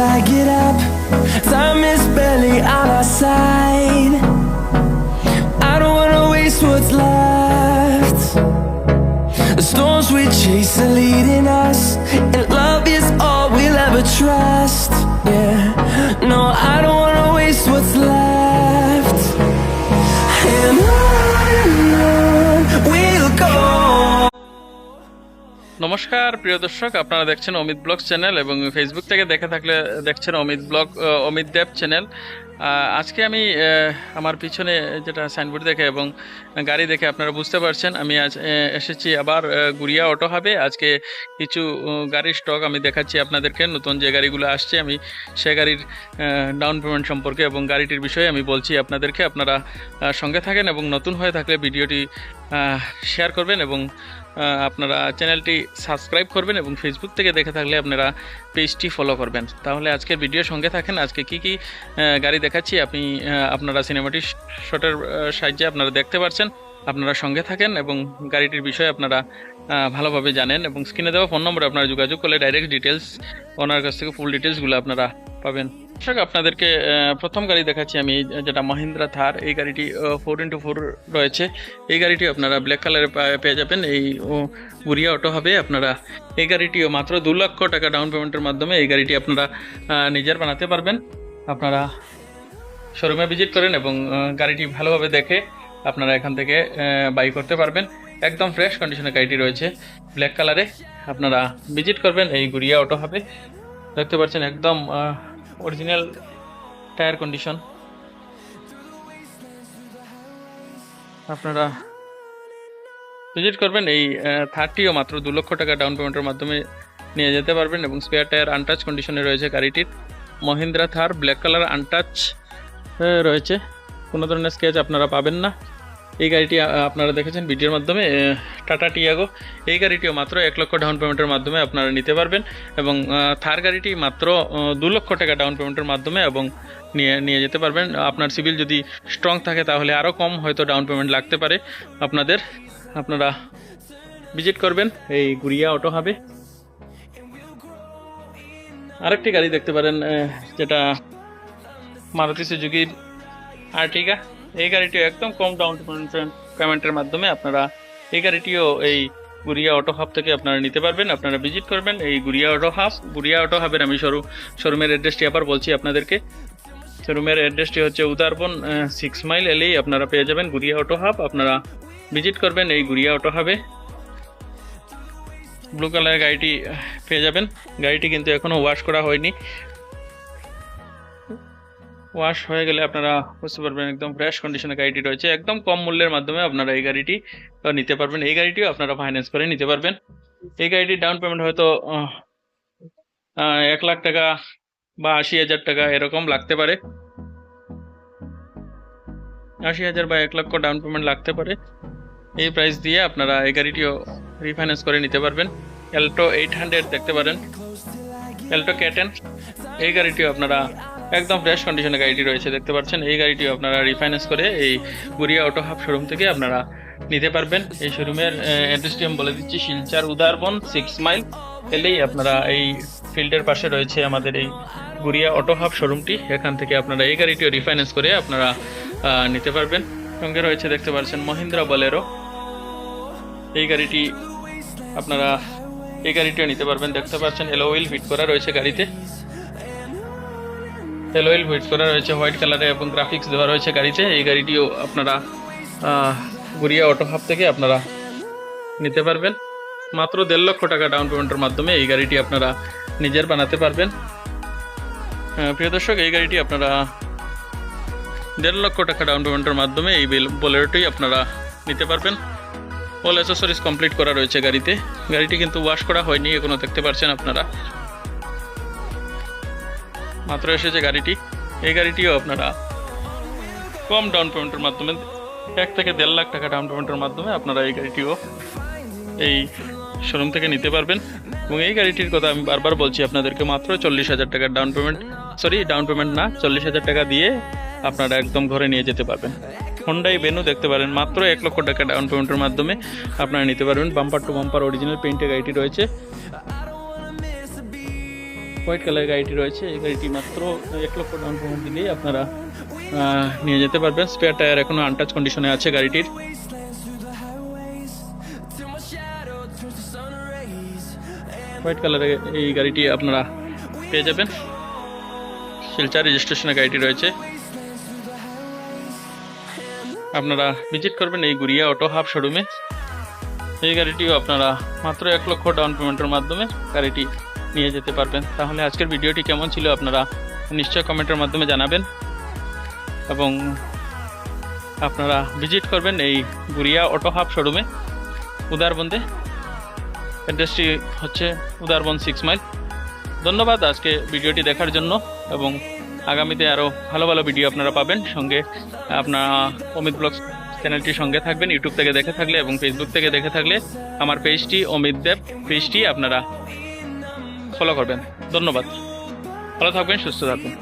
till I get up. Time is barely on our side. I don't wanna waste what's left. The storms we chase are leading us, and love is all we'll ever trust. Yeah, no, I don't wanna waste what's left. And on we'll go. নমস্কার প্রিয় দর্শক, আপনারা দেখছেন Amit blogs channel এবং Facebook থেকে দেখে থাকলে দেখছেন অমিত দেব চ্যানেল। আজকে আমি আমার পিছনে যেটা সাইনবোর্ড দেখে এবং গাড়ি দেখে আপনারা বুঝতে পারছেন আমি আজ এসেছি আবার গুড়িয়া অটো হাবে। আজকে কিছু গাড়ির স্টক আমি দেখাচ্ছি আপনাদেরকে, নতুন যে গাড়িগুলো আসছে আমি সে গাড়ির ডাউন পেমেন্ট সম্পর্কে এবং গাড়িটির বিষয়ে আমি বলছি আপনাদেরকে। আপনারা সঙ্গে থাকেন এবং নতুন হয়ে থাকলে ভিডিওটি শেয়ার করবেন এবং আপনারা চ্যানেলটি সাবস্ক্রাইব করবেন এবং ফেসবুক থেকে দেখে থাকলে আপনারা পেজটি ফলো করবেন। তাহলে আজকের ভিডিও সঙ্গে থাকেন। আজকে কি গাড়ি দেখাচ্ছি আপনারা সিনেমাটিক শটের সাহায্যে আপনারা দেখতে পাচ্ছেন। আপনারা সঙ্গে থাকেন এবং গাড়িটির বিষয়ে আপনারা ভালোভাবে জানেন এবং স্ক্রিনে দেওয়া ফোন নম্বরে আপনারা যোগাযোগ করলে ডাইরেক্ট ডিটেলস ওনার কাছ থেকে ফুল ডিটেলসগুলো আপনারা পাবেন। দর্শক, আপনাদেরকে প্রথম গাড়ি দেখাচ্ছি আমি, যেটা মহিন্দ্রা থার। এই গাড়িটি 4x4 রয়েছে। এই গাড়িটি আপনারা ব্ল্যাক কালারে পেয়ে যাবেন। এই গুড়িয়া অটো হবে। আপনারা এই গাড়িটিও মাত্র 2 লক্ষ টাকা ডাউন পেমেন্টের মাধ্যমে এই গাড়িটি আপনারা নিজের বানাতে পারবেন। আপনারা শোরুমে ভিজিট করেন এবং গাড়িটি ভালোভাবে দেখে আপনারা এখান থেকে বাই করতে পারবেন। একদম ফ্রেশ কন্ডিশনে গাড়িটি রয়েছে ব্ল্যাক কালারে। আপনারা ভিজিট করবেন এই গুড়িয়া অটো হবে। দেখতে পাচ্ছেন একদম অরিজিনাল টায়ার কন্ডিশন। আপনারা ভিজিট করবেন। এই থার্টিও মাত্র 2 লক্ষ টাকা ডাউন পেমেন্টের মাধ্যমে নিয়ে যেতে পারবেন এবং স্পেয়ার টায়ার আনটাচ কন্ডিশনে রয়েছে গাড়িটির। মহিন্দ্রা থার ব্ল্যাক কালার আনটাচ রয়েছে, কোনো ধরনের স্কেচ আপনারা পাবেন না। এই গাড়িটি আপনারা দেখেছেন ভিডিওর মাধ্যমে টাটা টিয়াগো। এই গাড়িটিও মাত্র 1 লক্ষ ডাউন পেমেন্টের মাধ্যমে আপনারা নিতে পারবেন এবং থার গাড়িটি মাত্র 2 লক্ষ টাকা ডাউন পেমেন্টের মাধ্যমে এবং নিয়ে যেতে পারবেন। আপনার সিভিল যদি স্ট্রং থাকে তাহলে আরও কম হয়তো ডাউন পেমেন্ট লাগতে পারে আপনাদের। আপনারা ভিজিট করবেন এই গুড়িয়া অটো হাবে। আরেকটি গাড়ি দেখতে পারেন, যেটা মারুতি সুজুকির আর্টিগা। এই গাড়িটিও একদম কম ডাউন পেমেন্টের মাধ্যমে আপনারা এই গাড়িটিও এই গুড়িয়া অটো হাব থেকে আপনারা নিতে পারবেন। আপনারা ভিজিট করবেন এই গুড়িয়া অটো হাবের আমি শোরুমের অ্যাড্রেসটি আবার বলছি আপনাদেরকে। শোরুমের অ্যাড্রেসটি হচ্ছে উদারবন 6 মাইল এলেই আপনারা পেয়ে যাবেন গুড়িয়া অটো হাব। আপনারা ভিজিট করবেন এই গুড়িয়া অটো হাবে। ব্লু কালারের গাড়িটি পেয়ে যাবেন। গাড়িটি কিন্তু এখনও ওয়াশ করা হয়নি। ওয়াশ হয়ে গেলে আপনারা বুঝতে পারবেন একদম ফ্রেশ কন্ডিশনে গাড়িটি রয়েছে। একদম কম মূল্যের মাধ্যমে আপনারা এই গাড়িটি নিতে পারবেন। এই গাড়িটিও আপনারা ফাইন্যান্স করে নিতে পারবেন। এই গাড়িটির ডাউন পেমেন্ট হয়তো 1 লাখ টাকা বা 80,000 টাকা এরকম লাগতে পারে। 80,000 বা 1 লক্ষ ডাউন পেমেন্ট লাগতে পারে। এই প্রাইস দিয়ে আপনারা এই গাড়িটিও রিফাইন্যান্স করে নিতে পারবেন। অ্যাল্টো 800 দেখতে পারেন, অ্যাল্টো K10। এই গাড়িটিও আপনারা একদম ফ্রেশ কন্ডিশনে গাড়িটি রয়েছে দেখতে পাচ্ছেন। এই গাড়িটিও আপনারা রিফাইন্যান্স করে এই গুড়িয়া অটো হাব শোরুম থেকে আপনারা নিতে পারবেন। এই শোরুমের অ্যাড্রেসটি আমি বলে দিচ্ছি, শিলচর উদারবন 6 মাইল এলেই আপনারা এই ফিল্ডের পাশে রয়েছে আমাদের এই গুড়িয়া অটো হাব শোরুমটি। এখান থেকে আপনারা এই গাড়িটিও রিফাইন্যান্স করে আপনারা নিতে পারবেন। সঙ্গে রয়েছে দেখতে পাচ্ছেন মহিন্দ্রা বোলেরো। এই গাড়িটি আপনারা এই গাড়িটিও নিতে পারবেন। দেখতে পাচ্ছেন এলওয়েল ফিট করা রয়েছে গাড়িতে, এলওয়েল ফিট করা রয়েছে হোয়াইট কালারে এবং গ্রাফিক্স দেওয়া রয়েছে গাড়িতে। এই গাড়িটিও আপনারা গুড়িয়া অটো হাব থেকে আপনারা নিতে পারবেন। মাত্র 1.5 লক্ষ টাকা ডাউন পেমেন্টের মাধ্যমে এই গাড়িটি আপনারা নিজের বানাতে পারবেন। প্রিয় দর্শক, এই গাড়িটি আপনারা 1.5 লক্ষ টাকা ডাউন পেমেন্টের মাধ্যমে এই বোলেরোটি আপনারা নিতে পারবেন। অল অ্যাসেসরিজ কমপ্লিট করা রয়েছে গাড়িতে। গাড়িটি কিন্তু ওয়াশ করা হয়নি এখনো, দেখতে পাচ্ছেন আপনারা, মাত্র এসেছে গাড়িটি। এই গাড়িটিও আপনারা কম ডাউন পেমেন্টের মাধ্যমে 1 থেকে 1.5 লাখ টাকা ডাউন পেমেন্টের মাধ্যমে আপনারা এই গাড়িটিও এই শোরুম থেকে নিতে পারবেন। এবং এই গাড়িটির কথা আমি বারবার বলছি আপনাদেরকে, মাত্র 40,000 টাকার ডাউন পেমেন্ট না 40,000 টাকা দিয়ে আপনারা একদম ঘরে নিয়ে যেতে পারবেন। হোন্ডাই ভেনু দেখতে পারেন, মাত্র 1 লক্ষ টাকা ডাউন পেমেন্টের মাধ্যমে আপনারা নিতে পারবেন। বাম্পার টু বাম্পার অরিজিনাল পেইন্টে গাড়িটি রয়েছে। হোয়াইট কালারের গাড়িটি রয়েছে। এই গাড়িটি মাত্র 1 লক্ষ ডাউন পেমেন্ট দিলেই আপনারা নিয়ে যেতে পারবেন। স্পেয়ার টায়ার এখনো আনটাচ কন্ডিশনে আছে গাড়িটির। হোয়াইট কালারের এই গাড়িটি আপনারা পেয়ে যাবেন। শিলচর রেজিস্ট্রেশনের গাড়িটি রয়েছে। আপনারা ভিজিট করবেন এই গুড়িয়া অটো হাব শোরুমে। এই গাড়িটিও আপনারা মাত্র 1 লক্ষ ডাউন পেমেন্টের মাধ্যমে গাড়িটি নিয়ে যেতে পারবেন। তাহলে আজকের ভিডিওটি কেমন ছিল আপনারা নিশ্চয় কমেন্টের মাধ্যমে জানাবেন, এবং আপনারা ভিজিট করবেন এই গুড়িয়া অটো হাব শোরুমে উদারবন্দে। অ্যাড্রেসটি হচ্ছে উদারবন্দ 6 মাইল। ধন্যবাদ আজকে ভিডিওটি দেখার জন্য, এবং আগামীতে আরও ভালো ভালো ভিডিও আপনারা পাবেন। সঙ্গে আপনারা অমিত ব্লগস চ্যানেলটির সঙ্গে থাকবেন, ইউটিউব থেকে দেখে থাকলে এবং ফেসবুক থেকে দেখে থাকলে আমার পেজটি অমিত দেব পেজটি আপনারা ফলো করবেন। ধন্যবাদ, ভালো থাকবেন, সুস্থ থাকবেন।